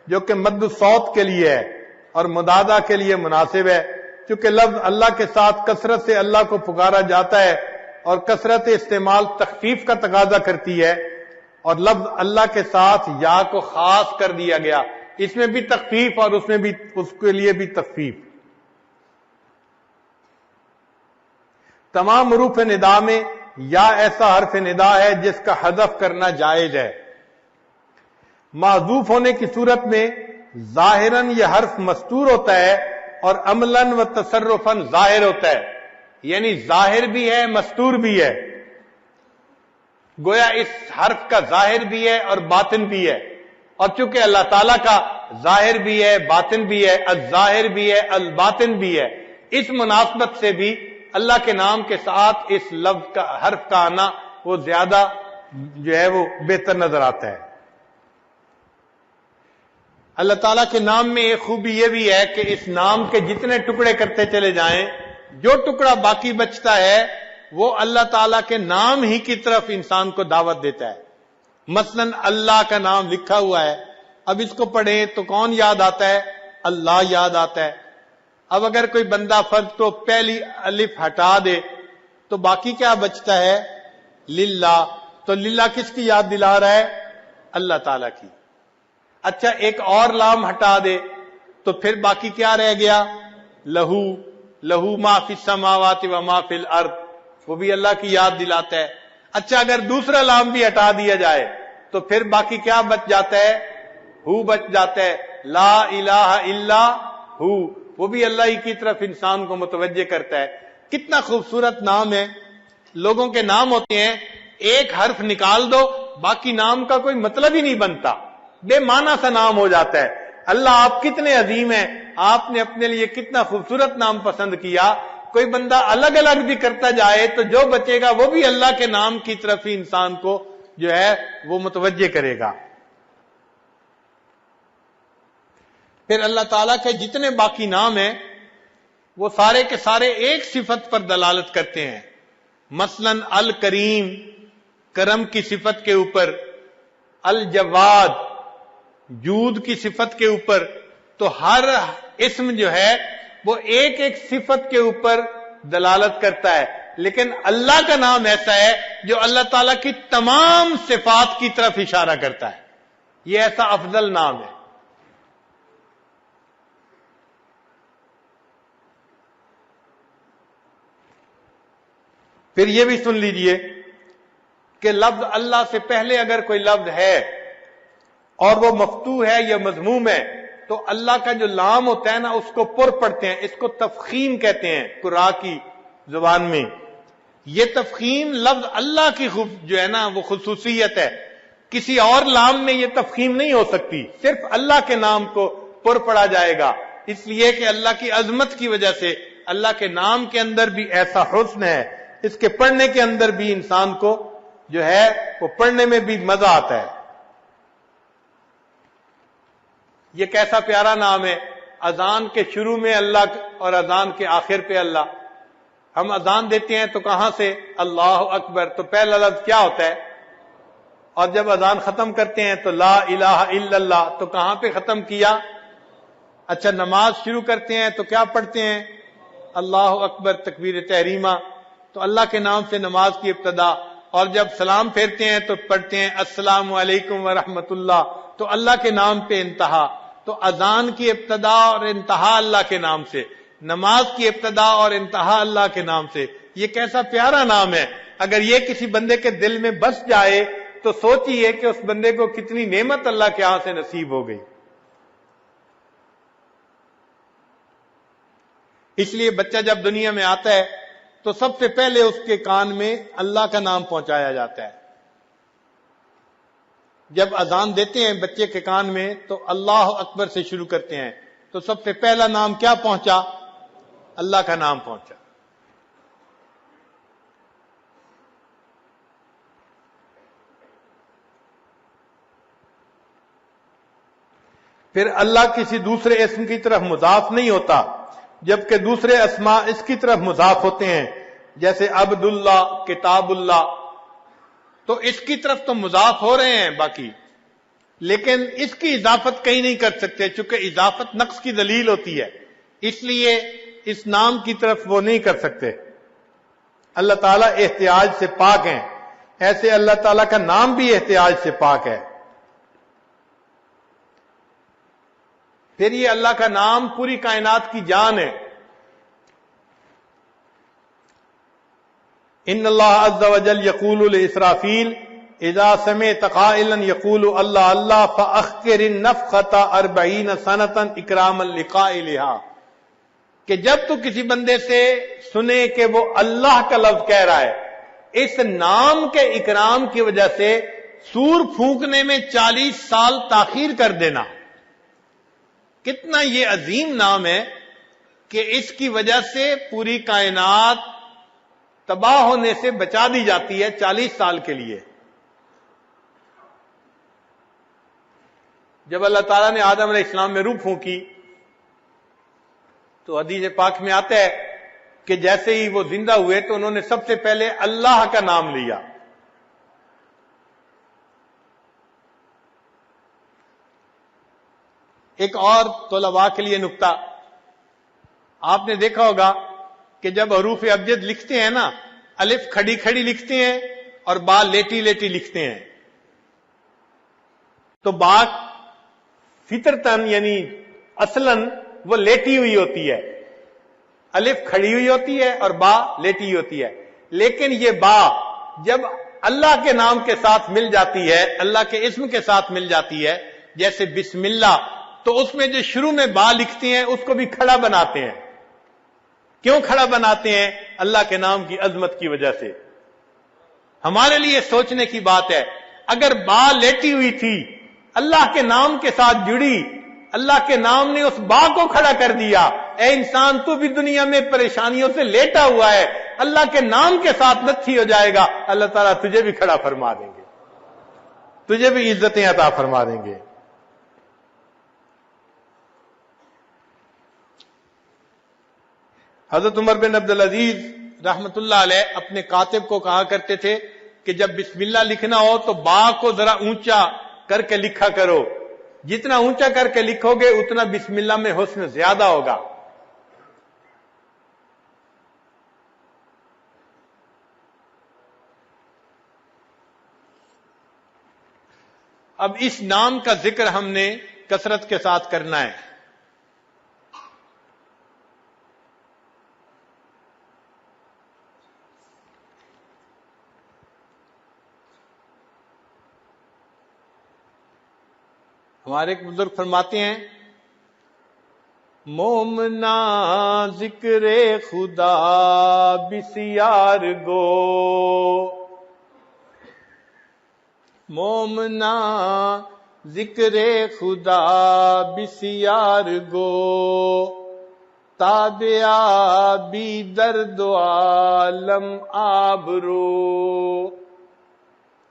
جو کہ مد الصوت کے لیے ہے اور مدادہ کے لیے مناسب ہے، چونکہ لفظ اللہ کے ساتھ کثرت سے اللہ کو پکارا جاتا ہے اور کثرت استعمال تخفیف کا تقاضا کرتی ہے، اور لفظ اللہ کے ساتھ یا کو خاص کر دیا گیا، اس میں بھی تخفیف اور اس میں بھی اس کے لیے بھی تخفیف۔ تمام حروف ندا میں یا ایسا حرف ندا ہے جس کا حذف کرنا جائز ہے۔ معذوف ہونے کی صورت میں ظاہراً یہ حرف مستور ہوتا ہے اور عملاً و تصرفاً ظاہر ہوتا ہے، یعنی ظاہر بھی ہے مستور بھی ہے، گویا اس حرف کا ظاہر بھی ہے اور باطن بھی ہے، اور چونکہ اللہ تعالیٰ کا ظاہر بھی ہے باطن بھی ہے، الظاہر بھی ہے الباطن بھی ہے، اس مناسبت سے بھی اللہ کے نام کے ساتھ اس لفظ کا حرف کا آنا وہ زیادہ جو ہے وہ بہتر نظر آتا ہے۔ اللہ تعالیٰ کے نام میں ایک خوبی یہ بھی ہے کہ اس نام کے جتنے ٹکڑے کرتے چلے جائیں، جو ٹکڑا باقی بچتا ہے وہ اللہ تعالیٰ کے نام ہی کی طرف انسان کو دعوت دیتا ہے۔ مثلا اللہ کا نام لکھا ہوا ہے، اب اس کو پڑھیں تو کون یاد آتا ہے؟ اللہ یاد آتا ہے۔ اب اگر کوئی بندہ فرض تو پہلی الف ہٹا دے تو باقی کیا بچتا ہے؟ للہ۔ تو للہ کس کی یاد دلا رہا ہے؟ اللہ تعالیٰ کی۔ اچھا ایک اور لام ہٹا دے تو پھر باقی کیا رہ گیا؟ لہو، لہو ما فی السماوات و ما فی الارض، وہ بھی اللہ کی یاد دلاتا ہے۔ اچھا اگر دوسرا لام بھی ہٹا دیا جائے تو پھر باقی کیا بچ جاتا ہے؟ ہو بچ جاتا ہے، لا الہ الا ہو، وہ بھی اللہ ہی کی طرف انسان کو متوجہ کرتا ہے۔ کتنا خوبصورت نام ہے۔ لوگوں کے نام ہوتے ہیں ایک حرف نکال دو باقی نام کا کوئی مطلب ہی نہیں بنتا، بے معنی سا نام ہو جاتا ہے۔ اللہ آپ کتنے عظیم ہیں، آپ نے اپنے لیے کتنا خوبصورت نام پسند کیا۔ کوئی بندہ الگ الگ بھی کرتا جائے تو جو بچے گا وہ بھی اللہ کے نام کی طرف ہی انسان کو جو ہے وہ متوجہ کرے گا۔ پھر اللہ تعالیٰ کے جتنے باقی نام ہیں وہ سارے کے سارے ایک صفت پر دلالت کرتے ہیں۔ مثلا الکریم، کرم کی صفت کے اوپر، الجواد، جود کی صفت کے اوپر۔ تو ہر اسم جو ہے وہ ایک ایک صفت کے اوپر دلالت کرتا ہے، لیکن اللہ کا نام ایسا ہے جو اللہ تعالیٰ کی تمام صفات کی طرف اشارہ کرتا ہے۔ یہ ایسا افضل نام ہے۔ پھر یہ بھی سن لیجئے کہ لفظ اللہ سے پہلے اگر کوئی لفظ ہے اور وہ مفتوح ہے یا مضموم ہے تو اللہ کا جو لام ہوتا ہے نا اس کو پر پڑھتے ہیں، اس کو تفخیم کہتے ہیں قراء کی زبان میں۔ یہ تفخیم لفظ اللہ کی جو ہے نا وہ خصوصیت ہے، کسی اور لام میں یہ تفخیم نہیں ہو سکتی، صرف اللہ کے نام کو پر پڑھا جائے گا، اس لیے کہ اللہ کی عظمت کی وجہ سے اللہ کے نام کے اندر بھی ایسا حسن ہے، اس کے پڑھنے کے اندر بھی انسان کو جو ہے وہ پڑھنے میں بھی مزہ آتا ہے۔ یہ کیسا پیارا نام ہے، اذان کے شروع میں اللہ اور اذان کے آخر پہ اللہ۔ ہم اذان دیتے ہیں تو کہاں سے؟ اللہ اکبر، تو پہلا لفظ کیا ہوتا ہے؟ اور جب اذان ختم کرتے ہیں تو لا الہ الا اللہ، تو کہاں پہ ختم کیا؟ اچھا نماز شروع کرتے ہیں تو کیا پڑھتے ہیں؟ اللہ اکبر، تکبیر تحریمہ، تو اللہ کے نام سے نماز کی ابتدا، اور جب سلام پھیرتے ہیں تو پڑھتے ہیں السلام علیکم ورحمۃ اللہ، تو اللہ کے نام پہ انتہا۔ تو اذان کی ابتدا اور انتہا اللہ کے نام سے، نماز کی ابتدا اور انتہا اللہ کے نام سے۔ یہ کیسا پیارا نام ہے، اگر یہ کسی بندے کے دل میں بس جائے تو سوچئے کہ اس بندے کو کتنی نعمت اللہ کے ہاں سے نصیب ہو گئی۔ اس لیے بچہ جب دنیا میں آتا ہے تو سب سے پہلے اس کے کان میں اللہ کا نام پہنچایا جاتا ہے۔ جب اذان دیتے ہیں بچے کے کان میں تو اللہ اکبر سے شروع کرتے ہیں، تو سب سے پہلا نام کیا پہنچا؟ اللہ کا نام پہنچا۔ پھر اللہ کسی دوسرے اسم کی طرف مضاف نہیں ہوتا، جبکہ دوسرے اسماء اس کی طرف مضاف ہوتے ہیں، جیسے عبداللہ، کتاب اللہ، تو اس کی طرف تو مضاف ہو رہے ہیں باقی، لیکن اس کی اضافت کہیں نہیں کر سکتے، چونکہ اضافت نقص کی دلیل ہوتی ہے، اس لیے اس نام کی طرف وہ نہیں کر سکتے۔ اللہ تعالیٰ احتیاج سے پاک ہیں، ایسے اللہ تعالیٰ کا نام بھی احتیاج سے پاک ہے۔ پھر یہ اللہ کا نام پوری کائنات کی جان ہے۔ ان اللہ عز وجل یقول لاسرافیل اذا سمعت قائلا یقول اللہ اللہ فاخر النفخۃ 40 سنۃ اکراما لقائلها، کہ جب تو کسی بندے سے سنے کہ وہ اللہ کا لفظ کہہ رہا ہے اس نام کے اکرام کی وجہ سے سور پھونکنے میں 40 سال تاخیر کر دینا، کتنا یہ عظیم نام ہے کہ اس کی وجہ سے پوری کائنات تباہ ہونے سے بچا دی جاتی ہے 40 سال کے لیے۔ جب اللہ تعالیٰ نے آدم علیہ السلام میں روح پھونکی تو حدیث پاک میں آتا ہے کہ جیسے ہی وہ زندہ ہوئے تو انہوں نے سب سے پہلے اللہ کا نام لیا۔ ایک اور طلباء کے لیے نکتہ، آپ نے دیکھا ہوگا کہ جب حروف ابجد لکھتے ہیں نا، الف کھڑی کھڑی لکھتے ہیں اور با لیٹی لیٹی لکھتے ہیں، تو با فطرتاً یعنی اصلاً وہ لیٹی ہوئی ہوتی ہے، الف کھڑی ہوئی ہوتی ہے اور با لیٹی ہوئی ہوتی ہے، لیکن یہ با جب اللہ کے نام کے ساتھ مل جاتی ہے، اللہ کے اسم کے ساتھ مل جاتی ہے، جیسے بسم اللہ، تو اس میں جو شروع میں با لکھتے ہیں اس کو بھی کھڑا بناتے ہیں۔ کیوں کھڑا بناتے ہیں؟ اللہ کے نام کی عظمت کی وجہ سے۔ ہمارے لیے سوچنے کی بات ہے، اگر با لیٹی ہوئی تھی، اللہ کے نام کے ساتھ جڑی، اللہ کے نام نے اس با کو کھڑا کر دیا، اے انسان تو بھی دنیا میں پریشانیوں سے لیٹا ہوا ہے، اللہ کے نام کے ساتھ نتھی ہو جائے گا، اللہ تعالیٰ تجھے بھی کھڑا فرما دیں گے، تجھے بھی عزتیں عطا فرما دیں گے۔ حضرت عمر بن عبدالعزیز رحمت اللہ علیہ اپنے کاتب کو کہا کرتے تھے کہ جب بسم اللہ لکھنا ہو تو با کو ذرا اونچا کر کے لکھا کرو، جتنا اونچا کر کے لکھو گے اتنا بسم اللہ میں حسن زیادہ ہوگا۔ اب اس نام کا ذکر ہم نے کثرت کے ساتھ کرنا ہے۔ ہمارے ایک بزرگ فرماتے ہیں، مومنا ذکر خدا بسیار گو، مومنا ذکر خدا بسیار گو، تابعہ بی درد و عالم آبرو،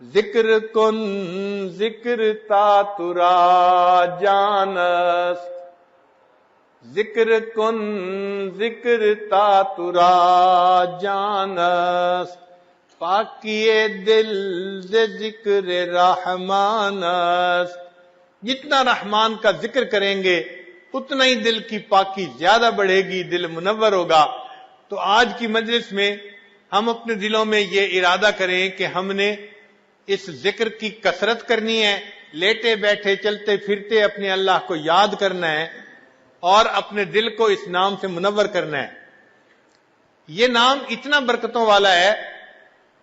ذکر کن ذکر تا ترا جانست، ذکر کن ذکر تا ترا جانست، پاکی دل ز ذکر رحمان است۔ جتنا رحمان کا ذکر کریں گے اتنا ہی دل کی پاکی زیادہ بڑھے گی، دل منور ہوگا۔ تو آج کی مجلس میں ہم اپنے دلوں میں یہ ارادہ کریں کہ ہم نے اس ذکر کی کثرت کرنی ہے، لیٹے بیٹھے چلتے پھرتے اپنے اللہ کو یاد کرنا ہے اور اپنے دل کو اس نام سے منور کرنا ہے۔ یہ نام اتنا برکتوں والا ہے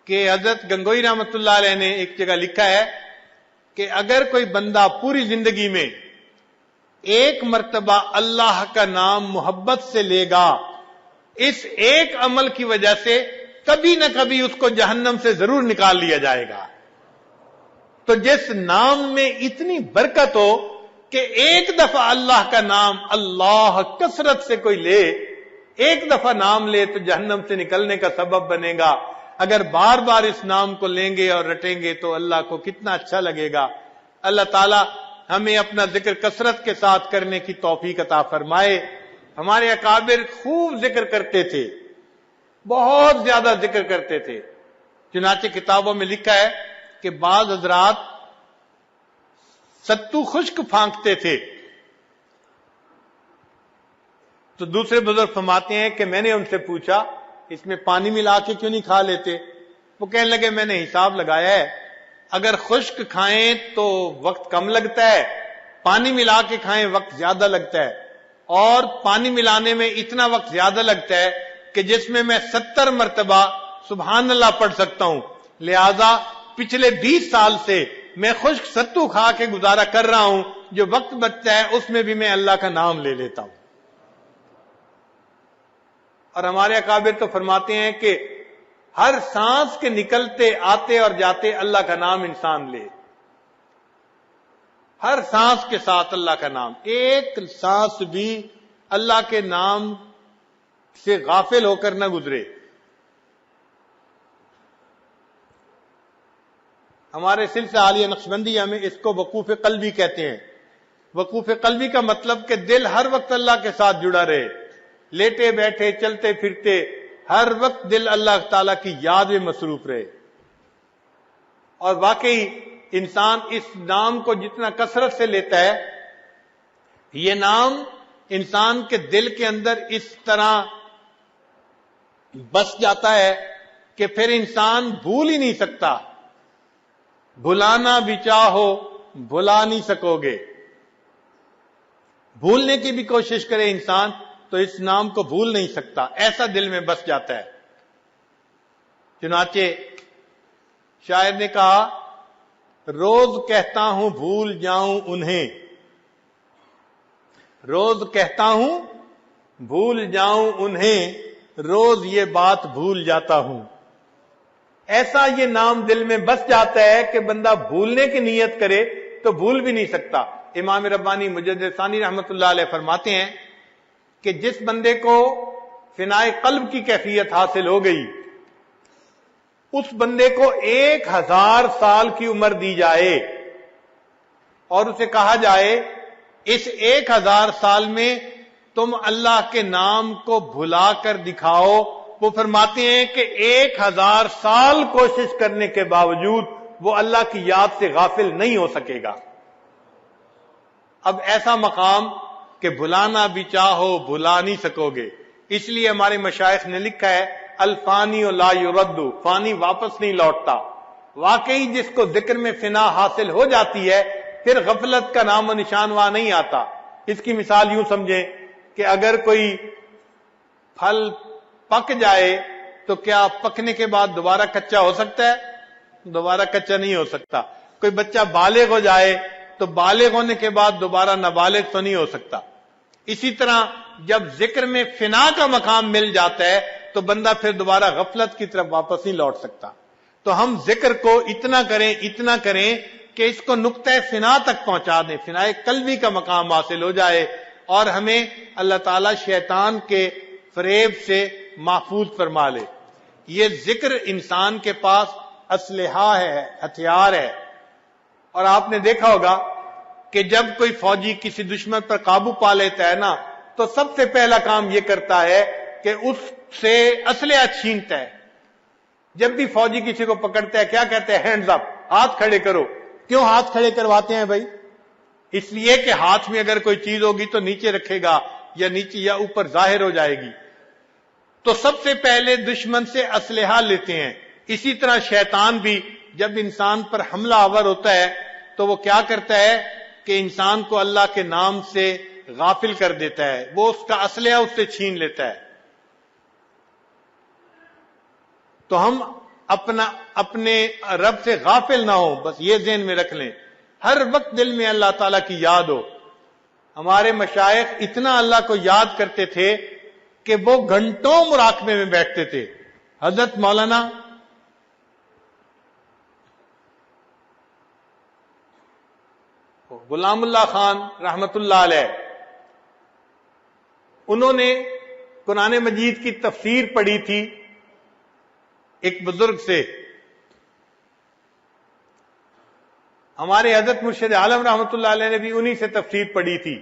کہ حضرت گنگوئی رحمت اللہ علیہ نے ایک جگہ لکھا ہے کہ اگر کوئی بندہ پوری زندگی میں ایک مرتبہ اللہ کا نام محبت سے لے گا، اس ایک عمل کی وجہ سے کبھی نہ کبھی اس کو جہنم سے ضرور نکال لیا جائے گا۔ تو جس نام میں اتنی برکت ہو کہ ایک دفعہ اللہ کا نام اللہ کثرت سے کوئی لے، ایک دفعہ نام لے تو جہنم سے نکلنے کا سبب بنے گا۔ اگر بار بار اس نام کو لیں گے اور رٹیں گے تو اللہ کو کتنا اچھا لگے گا۔ اللہ تعالی ہمیں اپنا ذکر کثرت کے ساتھ کرنے کی توفیق عطا فرمائے۔ ہمارے اکابر خوب ذکر کرتے تھے، بہت زیادہ ذکر کرتے تھے، چنانچہ کتابوں میں لکھا ہے کہ بعض حضرات ستو خشک پھانکتے تھے تو دوسرے بزرگ فرماتے ہیں کہ میں نے ان سے پوچھا اس میں پانی ملا کے کیوں نہیں کھا لیتے؟ وہ کہنے لگے میں نے حساب لگایا ہے، اگر خشک کھائیں تو وقت کم لگتا ہے، پانی ملا کے کھائیں وقت زیادہ لگتا ہے، اور پانی ملانے میں اتنا وقت زیادہ لگتا ہے کہ جس میں 70 مرتبہ سبحان اللہ پڑھ سکتا ہوں، لہذا پچھلے 20 سال سے میں خشک ستو کھا کے گزارا کر رہا ہوں، جو وقت بچتا ہے اس میں بھی میں اللہ کا نام لے لیتا ہوں۔ اور ہمارے اکابر تو فرماتے ہیں کہ ہر سانس کے نکلتے آتے اور جاتے اللہ کا نام انسان لے، ہر سانس کے ساتھ اللہ کا نام، ایک سانس بھی اللہ کے نام سے غافل ہو کر نہ گزرے۔ ہمارے سلسلہ عالیہ نقشبندیہ میں اس کو وقوف قلبی کہتے ہیں۔ وقوف قلبی کا مطلب کہ دل ہر وقت اللہ کے ساتھ جڑا رہے، لیٹے بیٹھے چلتے پھرتے ہر وقت دل اللہ تعالی کی یاد میں مصروف رہے۔ اور واقعی انسان اس نام کو جتنا کثرت سے لیتا ہے، یہ نام انسان کے دل کے اندر اس طرح بس جاتا ہے کہ پھر انسان بھول ہی نہیں سکتا۔ بھلانا بھی چاہو بھلا نہیں سکو گے، بھولنے کی بھی کوشش کرے انسان تو اس نام کو بھول نہیں سکتا، ایسا دل میں بس جاتا ہے۔ چنانچہ شاعر نے کہا، روز کہتا ہوں بھول جاؤں انہیں، روز کہتا ہوں بھول جاؤں انہیں، روز یہ بات بھول جاتا ہوں۔ ایسا یہ نام دل میں بس جاتا ہے کہ بندہ بھولنے کی نیت کرے تو بھول بھی نہیں سکتا۔ امام ربانی مجدد ثانی رحمت اللہ علیہ فرماتے ہیں کہ جس بندے کو فنائے قلب کی کیفیت حاصل ہو گئی، اس بندے کو 1000 سال کی عمر دی جائے اور اسے کہا جائے اس 1000 سال میں تم اللہ کے نام کو بھلا کر دکھاؤ، وہ فرماتے ہیں کہ 1000 سال کوشش کرنے کے باوجود وہ اللہ کی یاد سے غافل نہیں ہو سکے گا۔ اب ایسا مقام کہ بھلانا بھی چاہو بھلا نہیں سکو گے، اس لیے ہمارے مشائخ نے لکھا ہے الفانی لا یرد، فانی واپس نہیں لوٹتا۔ واقعی جس کو ذکر میں فنا حاصل ہو جاتی ہے پھر غفلت کا نام و نشان وہاں نہیں آتا۔ اس کی مثال یوں سمجھیں کہ اگر کوئی پھل پک جائے تو کیا پکنے کے بعد دوبارہ کچا ہو سکتا ہے؟ دوبارہ کچا نہیں ہو سکتا۔ کوئی بچہ بالغ ہو جائے تو بالغ ہونے کے بعد دوبارہ نابالغ تو نہیں ہو سکتا۔ اسی طرح جب ذکر میں فنا کا مقام مل جاتا ہے تو بندہ پھر دوبارہ غفلت کی طرف واپس نہیں لوٹ سکتا۔ تو ہم ذکر کو اتنا کریں کہ اس کو نقطہ فنا تک پہنچا دیں، فنائے قلبی کا مقام حاصل ہو جائے اور ہمیں اللہ تعالیٰ شیطان کے فریب سے محفوظ فرما لے۔ یہ ذکر انسان کے پاس اسلحہ ہے، ہتھیار ہے۔ اور آپ نے دیکھا ہوگا کہ جب کوئی فوجی کسی دشمن پر قابو پا لیتا ہے نا تو سب سے پہلا کام یہ کرتا ہے کہ اس سے اسلحہ چھینتا ہے۔ جب بھی فوجی کسی کو پکڑتا ہے کیا کہتے ہیں؟ ہینڈز اپ، ہاتھ کھڑے کرو۔ کیوں ہاتھ کھڑے کرواتے ہیں بھائی؟ اس لیے کہ ہاتھ میں اگر کوئی چیز ہوگی تو نیچے رکھے گا یا نیچے یا اوپر ظاہر ہو جائے گی۔ تو سب سے پہلے دشمن سے اسلحہ لیتے ہیں۔ اسی طرح شیطان بھی جب انسان پر حملہ آور ہوتا ہے تو وہ کیا کرتا ہے کہ انسان کو اللہ کے نام سے غافل کر دیتا ہے، وہ اس کا اسلحہ اس سے چھین لیتا ہے۔ تو ہم اپنے رب سے غافل نہ ہوں، بس یہ ذہن میں رکھ لیں، ہر وقت دل میں اللہ تعالیٰ کی یاد ہو۔ ہمارے مشائخ اتنا اللہ کو یاد کرتے تھے کہ وہ گھنٹوں مراقبے میں بیٹھتے تھے۔ حضرت مولانا غلام اللہ خان رحمت اللہ علیہ، انہوں نے قرآن مجید کی تفسیر پڑھی تھی ایک بزرگ سے۔ ہمارے حضرت مرشد عالم رحمت اللہ علیہ نے بھی انہی سے تفسیر پڑھی تھی۔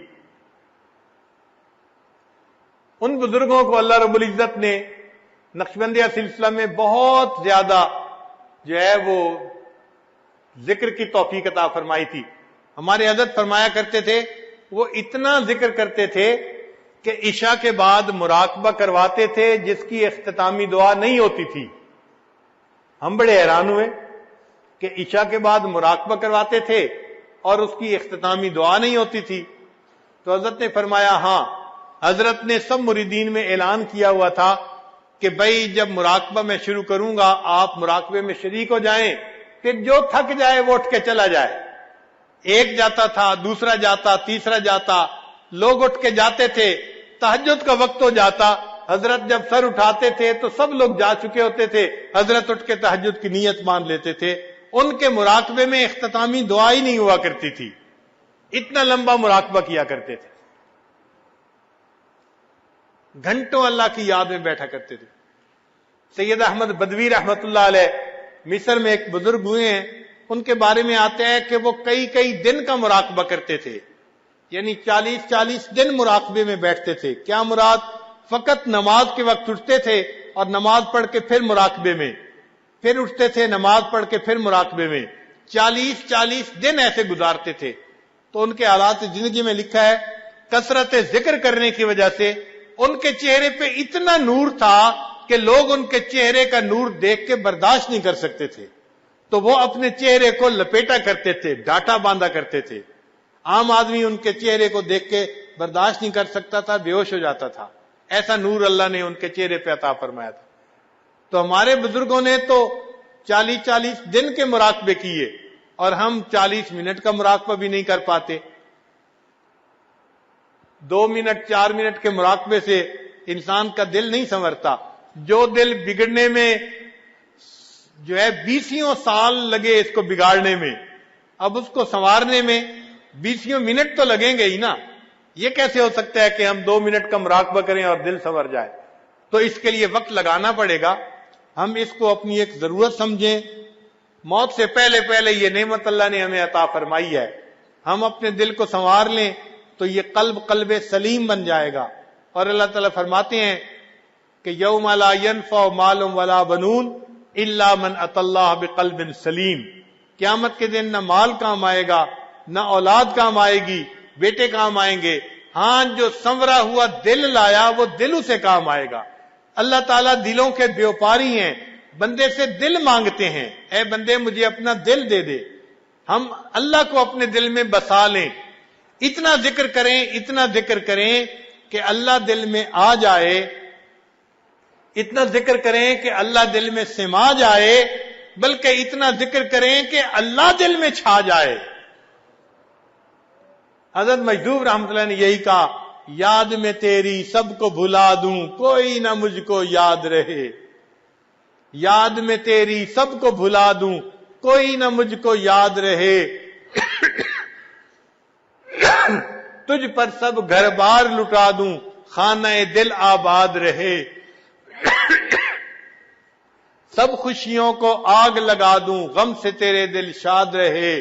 ان بزرگوں کو اللہ رب العزت نے نقشبندیہ سلسلہ میں بہت زیادہ جو ہے وہ ذکر کی توفیق عطا فرمائی تھی۔ ہمارے حضرت فرمایا کرتے تھے، وہ اتنا ذکر کرتے تھے کہ عشاء کے بعد مراقبہ کرواتے تھے جس کی اختتامی دعا نہیں ہوتی تھی۔ ہم بڑے حیران ہوئے کہ عشاء کے بعد مراقبہ کرواتے تھے اور اس کی اختتامی دعا نہیں ہوتی تھی۔ تو حضرت نے فرمایا ہاں، حضرت نے سب مریدین میں اعلان کیا ہوا تھا کہ بھائی جب مراقبہ میں شروع کروں گا آپ مراقبے میں شریک ہو جائیں، پھر جو تھک جائے وہ اٹھ کے چلا جائے۔ ایک جاتا تھا، دوسرا جاتا، تیسرا جاتا، لوگ اٹھ کے جاتے تھے، تہجد کا وقت ہو جاتا حضرت جب سر اٹھاتے تھے تو سب لوگ جا چکے ہوتے تھے، حضرت اٹھ کے تہجد کی نیت مان لیتے تھے. ان کے مراقبے میں اختتامی دعا ہی نہیں ہوا کرتی تھی، اتنا لمبا مراقبہ کیا کرتے تھے، گھنٹوں اللہ کی یاد میں بیٹھا کرتے تھے. سید احمد بدوی رحمت اللہ علیہ مصر میں ایک بزرگ ہوئے ہیں، ان کے بارے میں آتا ہے کہ وہ کئی دن کا مراقبہ کرتے تھے، یعنی 40 دن مراقبے میں بیٹھتے تھے. کیا مراد؟ فقط نماز کے وقت اٹھتے تھے اور نماز پڑھ کے پھر مراقبے میں، پھر اٹھتے تھے نماز پڑھ کے پھر مراقبے میں، 40 دن ایسے گزارتے تھے. تو ان کے حالات زندگی میں لکھا ہے کثرت ذکر کرنے کی وجہ سے ان کے چہرے پہ اتنا نور تھا کہ لوگ ان کے چہرے کا نور دیکھ کے برداشت نہیں کر سکتے تھے، تو وہ اپنے چہرے کو لپیٹا کرتے تھے، ڈاٹا باندھا کرتے تھے. عام آدمی ان کے چہرے کو دیکھ کے برداشت نہیں کر سکتا تھا، بے ہوش ہو جاتا تھا. ایسا نور اللہ نے ان کے چہرے پہ عطا فرمایا تھا. تو ہمارے بزرگوں نے تو 40 دن کے مراقبے کیے اور ہم 40 منٹ کا مراقبہ بھی نہیں کر پاتے. 2 منٹ 4 منٹ کے مراقبے سے انسان کا دل نہیں سنورتا. جو دل بگڑنے میں جو ہے 20 سال لگے اس کو بگاڑنے میں، اب اس کو سنوارنے میں 20 منٹ تو لگیں گے ہی نا. یہ کیسے ہو سکتا ہے کہ ہم 2 منٹ کا مراقبہ کریں اور دل سنور جائے؟ تو اس کے لیے وقت لگانا پڑے گا. ہم اس کو اپنی ایک ضرورت سمجھیں. موت سے پہلے یہ نعمت اللہ نے ہمیں عطا فرمائی ہے. ہم اپنے دل کو سنوار لیں تو یہ قلب سلیم بن جائے گا. اور اللہ تعالیٰ فرماتے ہیں کہ یوم لا ینفع مال ولا بنون الا من اتى اللہ بقلب سلیم. قیامت کے دن نہ مال کام آئے گا، نہ اولاد کام آئے گی، بیٹے کام آئیں گے. ہاں جو سنورا ہوا دل لایا وہ دل اسے کام آئے گا. اللہ تعالیٰ دلوں کے بیوپاری ہیں، بندے سے دل مانگتے ہیں، اے بندے مجھے اپنا دل دے دے. ہم اللہ کو اپنے دل میں بسا لیں، اتنا ذکر کریں کہ اللہ دل میں آ جائے، اتنا ذکر کریں کہ اللہ دل میں سما جائے، بلکہ اتنا ذکر کریں کہ اللہ دل میں چھا جائے. حضرت مجذوب رحمۃ اللہ نے یہی کہا، یاد میں تیری سب کو بھلا دوں کوئی نہ مجھ کو یاد رہے. یاد میں تیری سب کو بھلا دوں کوئی نہ مجھ کو یاد رہے. تجھ پر سب گھر بار لٹا دوں خانہ دل آباد رہے. سب خوشیوں کو آگ لگا دوں غم سے تیرے دل شاد رہے.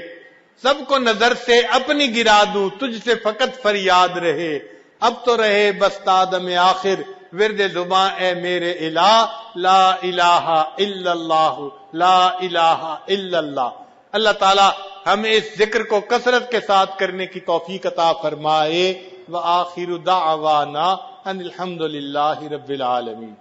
سب کو نظر سے اپنی گرا دوں تجھ سے فقط فریاد رہے. اب تو رہے بس تادم آخر ورد زباں اے میرے الہ، لا الہ الا اللہ، لا الہ الا اللہ. اللہ تعالی ہمیں اس ذکر کو کثرت کے ساتھ کرنے کی توفیق عطا فرمائے. وآخر دعوانا ان الحمد للہ رب العالمین.